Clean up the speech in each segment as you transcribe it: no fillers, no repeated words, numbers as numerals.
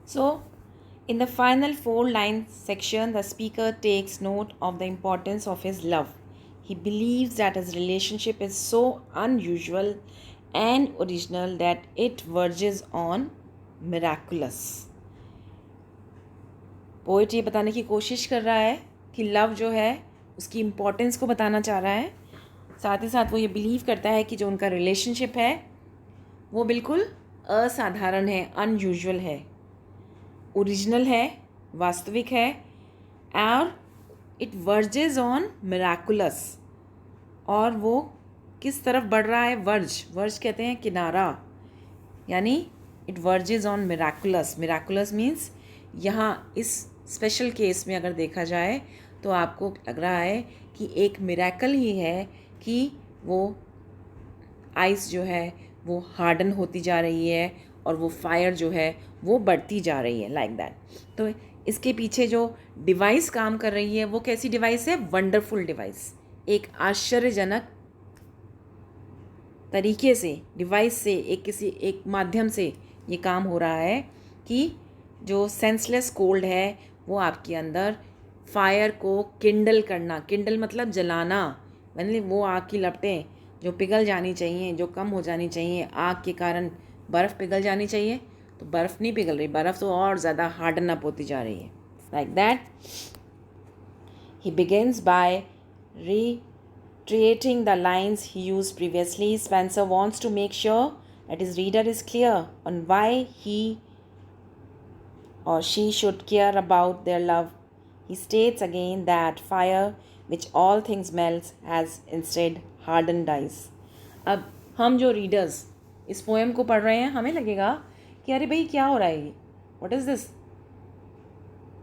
So, in the final four line section, the speaker takes note of the importance of his love. He believes that his relationship is so unusual and original that it verges on miraculous. Poet ये बताने की कोशिश कर रहा है कि love जो है उसकी इम्पोर्टेंस को बताना चाह रहा है. साथ ही साथ वो ये बिलीव करता है कि जो उनका रिलेशनशिप है वो बिल्कुल असाधारण है, अनयूजुअल है, ओरिजिनल है, वास्तविक है, और इट वर्जेज ऑन मिराकुलस. और वो किस तरफ बढ़ रहा है? वर्ज कहते हैं किनारा, यानी it verges on miraculous. Miraculous means यहाँ इस स्पेशल केस में अगर देखा जाए तो आपको लग रहा है कि एक मिराकल ही है कि वो आइस जो है वो हार्डन होती जा रही है और वो फायर जो है वो बढ़ती जा रही है, लाइक दैट. तो इसके पीछे जो डिवाइस काम कर रही है वो कैसी डिवाइस है? Wonderful device. एक आश्चर्यजनक तरीके से डिवाइस से, एक माध्यम से ये काम हो रहा है कि जो सेंसलेस कोल्ड है वो आपके अंदर फायर को किंडल करना. किंडल मतलब जलाना, मतलब वो आग की लपटें जो पिघल जानी चाहिए, जो कम हो जानी चाहिए. आग के कारण बर्फ़ पिघल जानी चाहिए, तो बर्फ़ नहीं पिघल रही, बर्फ़ तो और ज़्यादा हार्डन अप होती जा रही है, like that. He begins bye reiterating the lines he used previously. Spencer wants to make sure that his reader is clear on why he or she should care about their love. He states again that fire, which all things melts, has instead hardened ice. अब हम जो readers इस poem को पढ़ रहे हैं, हमें लगेगा कि अरे भाई क्या हो रहा है, ये व्हाट इज़ दिस.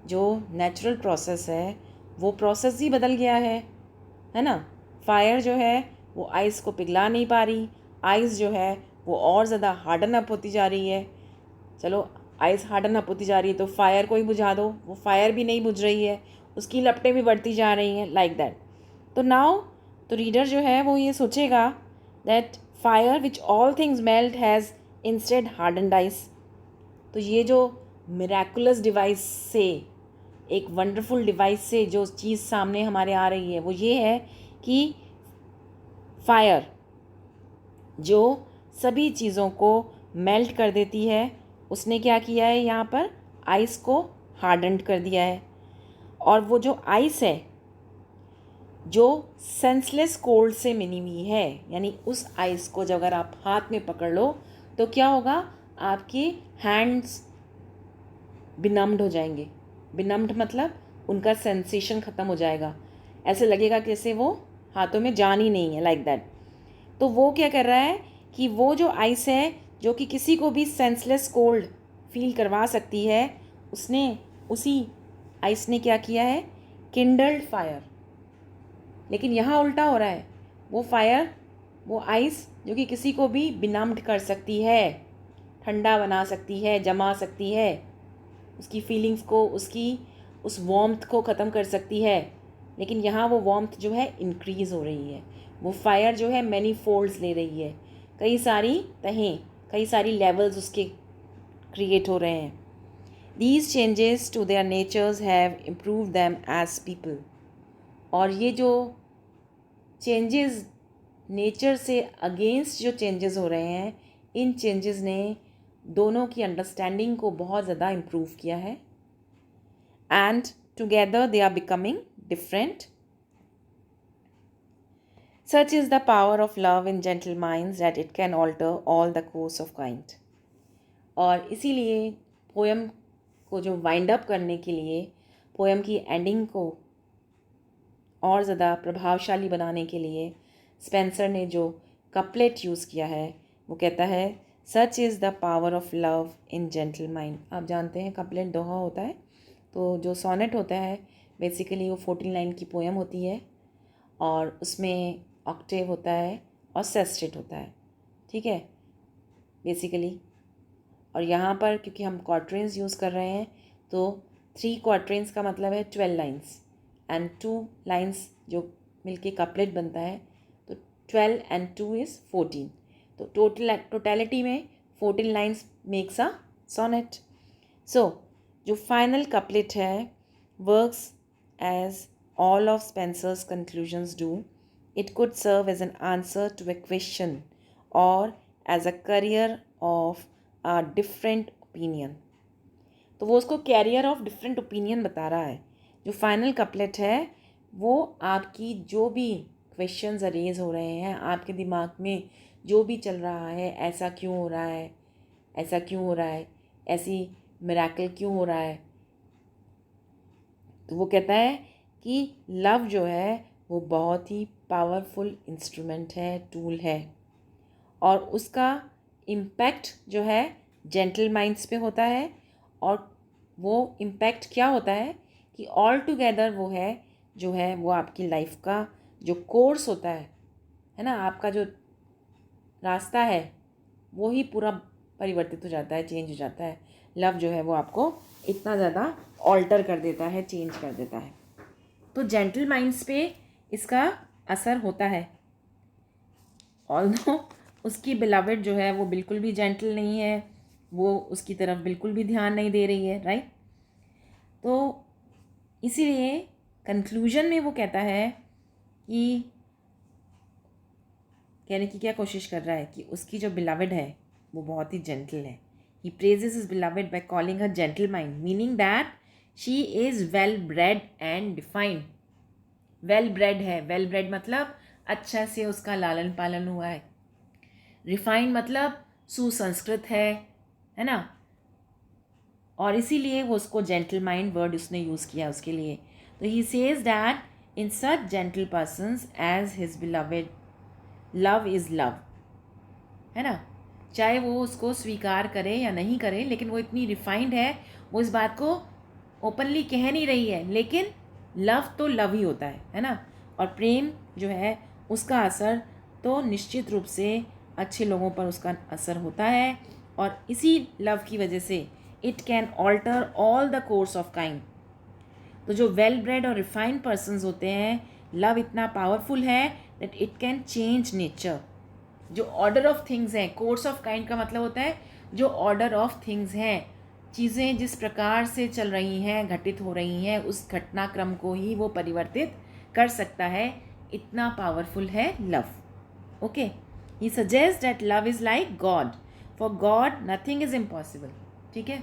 जो नेचुरल प्रोसेस है वो प्रोसेस ही बदल गया है ना. फायर जो है वो आइस को पिघला नहीं पा रही, आइस जो है वो और ज़्यादा हार्डन अप होती जा रही है. चलो, आइस हार्डन अप होती जा रही है तो फायर को ही बुझा दो, वो फायर भी नहीं बुझ रही है, उसकी लपटें भी बढ़ती जा रही हैं, लाइक दैट. तो नाउ तो रीडर जो है वो ये सोचेगा that fire which all things melt has instead harden ice. तो ये जो मिराकुलस डिवाइस से, एक वंडरफुल डिवाइस से जो चीज़ सामने हमारे आ रही है वो ये है कि फायर जो सभी चीज़ों को मेल्ट कर देती है, उसने क्या किया है? यहाँ पर आइस को हार्डन्ड कर दिया है. और वो जो आइस है जो सेंसलेस कोल्ड से मिली हुई है, यानी उस आइस को जब अगर आप हाथ में पकड़ लो तो क्या होगा? आपके हैंड्स बिनम्ड हो जाएंगे. बिनम्ड मतलब उनका सेंसेशन ख़त्म हो जाएगा, ऐसे लगेगा जैसे वो हाथों में जान ही नहीं है, लाइक दैट. तो वो क्या कर रहा है कि वो जो आइस है जो कि किसी को भी सेंसलेस कोल्ड फील करवा सकती है, उसने उसी आइस ने क्या किया है? Kindled fire. लेकिन यहाँ उल्टा हो रहा है. वो फायर, वो आइस जो कि किसी को भी बिनम्ड कर सकती है, ठंडा बना सकती है, जमा सकती है, उसकी फीलिंग्स को, उसकी उस वार्मथ को ख़त्म कर सकती है. लेकिन यहाँ वो वार्मथ जो है इंक्रीज़ हो रही है. वो फायर जो है मैनी फोल्ड्स ले रही है, कई सारी तहें, कई सारी लेवल्स उसके क्रिएट हो रहे हैं. These changes to their natures have improve them as people. और ये जो चेंजेस नेचर से अगेंस्ट जो चेंजेस हो रहे हैं, इन चेंजेस ने दोनों की अंडरस्टैंडिंग को बहुत ज़्यादा इम्प्रूव किया है. And together they are becoming different. Such is the power of love in gentle minds that it can alter all the course of kind. और इसीलिए पोएम को जो वाइंड अप करने के लिए, पोएम की एंडिंग को और ज़्यादा प्रभावशाली बनाने के लिए स्पेंसर ने जो कपलेट यूज़ किया है वो कहता है, such is the power of love in gentle mind. आप जानते हैं कपलेट दोहा होता है. तो जो सोनेट होता है बेसिकली वो 14 लाइन की पोएम होती है और उसमें ऑक्टेव होता है और सेस्टेट होता है, ठीक है, बेसिकली. और यहाँ पर क्योंकि हम क्वार्टरेंस यूज़ कर रहे हैं तो 3 क्वार्टरेंस का मतलब है 12 लाइन्स एंड 2 लाइन्स जो मिलके कपलेट बनता है, तो 12 एंड 2 इज़ 14. तो टोटलिटी में 14 lines makes a sonnet. So जो फाइनल कपलेट है works as all of Spencer's conclusions do. It could serve as an answer to a question or as a carrier of a different opinion. तो वो उसको carrier of different opinion बता रहा है. जो final couplet है वो आपकी जो भी क्वेश्चंस अरेज हो रहे हैं आपके दिमाग में, जो भी चल रहा है, ऐसा क्यों हो रहा है, ऐसा क्यों हो रहा है, ऐसी मिरेकल क्यों हो रहा है, तो वो कहता है कि लव जो है वो बहुत ही पावरफुल इंस्ट्रूमेंट है, टूल है, और उसका इम्पैक्ट जो है जेंटल माइंड्स पे होता है. और वो इम्पैक्ट क्या होता है कि ऑल टुगेदर वो है जो है वो आपकी लाइफ का जो कोर्स होता है ना, आपका जो रास्ता है वो ही पूरा परिवर्तित हो जाता है, चेंज हो जाता है. लव जो है वो आपको इतना ज़्यादा ऑल्टर कर देता है, चेंज कर देता है. तो जेंटल माइंड्स पे इसका असर होता है. ऑल्दो उसकी बिलवेड जो है वो बिल्कुल भी जेंटल नहीं है, वो उसकी तरफ बिल्कुल भी ध्यान नहीं दे रही है, राइट. तो इसीलिए कंक्लूजन में वो कहता है कि कहने की क्या कोशिश कर रहा है कि उसकी जो बिलवेड है वो बहुत ही जेंटल है. He praises his beloved by calling her gentle mind, meaning that she is well bred and defined. Well bred है, वेल ब्रेड मतलब अच्छा से उसका लालन पालन हुआ है. रिफाइंड मतलब सुसंस्कृत है ना. और इसीलिए वो उसको जेंटल माइंड वर्ड उसने यूज़ किया उसके लिए. तो he says that in such gentle persons as his beloved love is love, है ना. चाहे वो उसको स्वीकार करे या नहीं करे, लेकिन वो इतनी रिफाइंड है, वो इस बात को ओपनली कह नहीं रही है, लेकिन लव तो लव ही होता है ना. और प्रेम जो है उसका असर तो निश्चित रूप से अच्छे लोगों पर उसका असर होता है. और इसी लव की वजह से it can alter all the course of kind. तो जो वेल ब्रेड और रिफाइंड पर्सन्स होते हैं, लव इतना पावरफुल है that it can change nature. जो ऑर्डर ऑफ थिंग्स हैं, कोर्स ऑफ काइंड का मतलब होता है जो ऑर्डर ऑफ थिंग्स हैं, चीज़ें जिस प्रकार से चल रही हैं, घटित हो रही हैं, उस घटनाक्रम को ही वो परिवर्तित कर सकता है. इतना पावरफुल है love. Okay, he suggest that love is like God. For God nothing is impossible. ठीक है,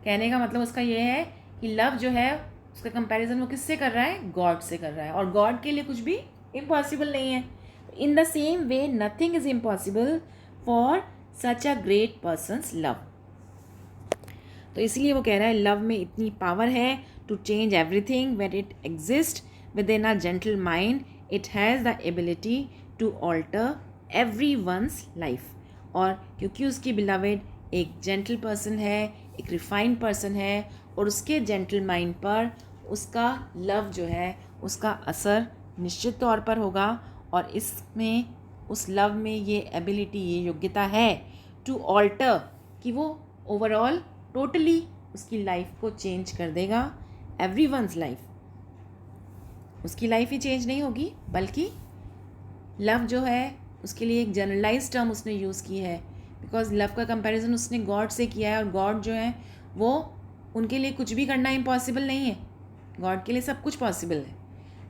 कहने का मतलब उसका ये है कि लव जो है उसका कंपैरिजन वो किससे कर रहा है, गॉड से कर रहा है, और गॉड के लिए कुछ भी इम्पॉसिबल नहीं है. In the same way nothing is impossible for such a great persons love. तो इसलिए वो कह रहा है लव में इतनी पावर है to change everything. When it exist within a gentle mind it has the ability to alter everyone's life. और क्योंकि उसकी बिलवेड एक जेंटल पर्सन है, एक रिफाइंड पर्सन है, और उसके जेंटल माइंड पर उसका लव जो है उसका असर निश्चित तौर पर होगा. और इसमें उस लव में ये एबिलिटी, ये योग्यता है टू ऑल्टर, कि वो ओवरऑल टोटली उसकी लाइफ को चेंज कर देगा. एवरी वंस लाइफ, उसकी लाइफ ही चेंज नहीं होगी, बल्कि लव जो है उसके लिए एक जनरलाइज टर्म उसने यूज़ की है, बिकॉज लव का कंपैरिजन उसने गॉड से किया है, और गॉड जो है वो उनके लिए कुछ भी करना इम्पॉसिबल नहीं है. गॉड के लिए सब कुछ पॉसिबल है.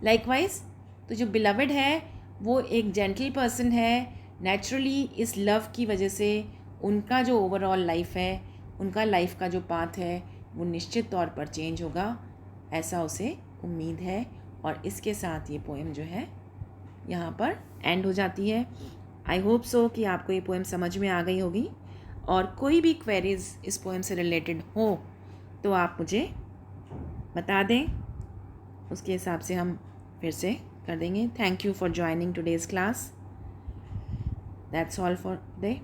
लाइकवाइज तो जो बिलवेड है वो एक जेंटल पर्सन है. नेचुरली इस लव की वजह से उनका जो ओवरऑल लाइफ है, उनका लाइफ का जो पाथ है वो निश्चित तौर पर चेंज होगा, ऐसा उसे उम्मीद है. और इसके साथ ये पोएम जो है यहाँ पर एंड हो जाती है. आई होप सो कि आपको ये पोएम समझ में आ गई होगी. और कोई भी क्वेरीज इस पोएम से रिलेटेड हो तो आप मुझे बता दें, उसके हिसाब से हम फिर से कर देंगे. Thank you for joining today's class. That's all for today.